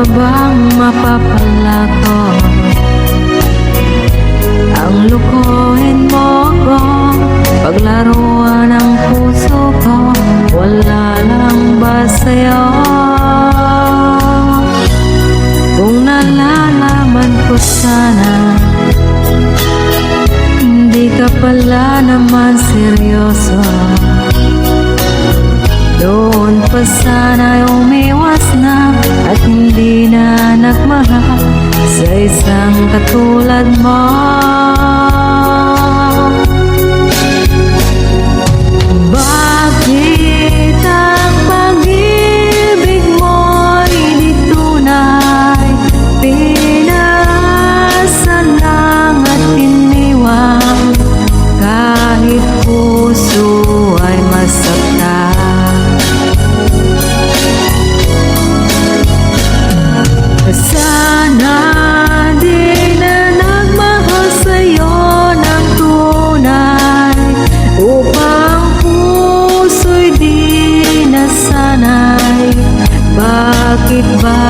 pa bang mapapala ko? Ang lukuhin mo ko, paglaruan ang puso ko, wala lang ba sa'yo? Kung nalalaman ko sana, hindi ka pala naman seryoso. Doon pa sana umiwas na at hindi na nagmahal sa isang katulad mo. Bakit ang pag-ibig mo'y di tunay? Pinasa lang at iniwan, kahit puso ay masaktan. Sana di na nagmahal sa'yo ng tunay, upang puso'y di nasanay. Bakit ba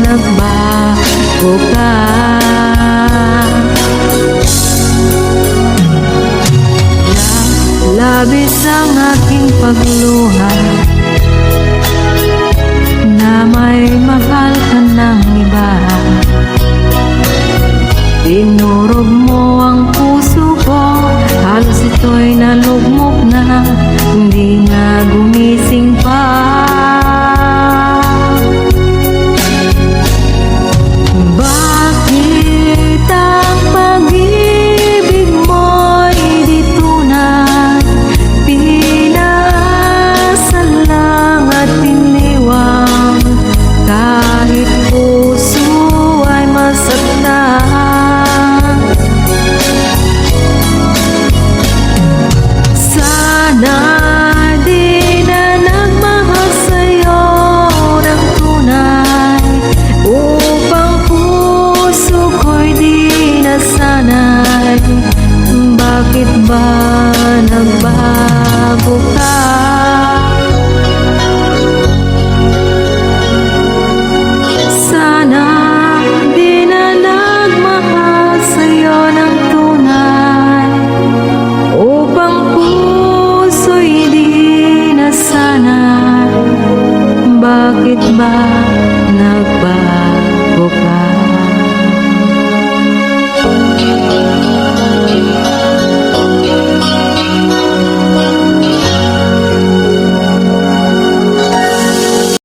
nagbago ka? Labis ang aking pagluha,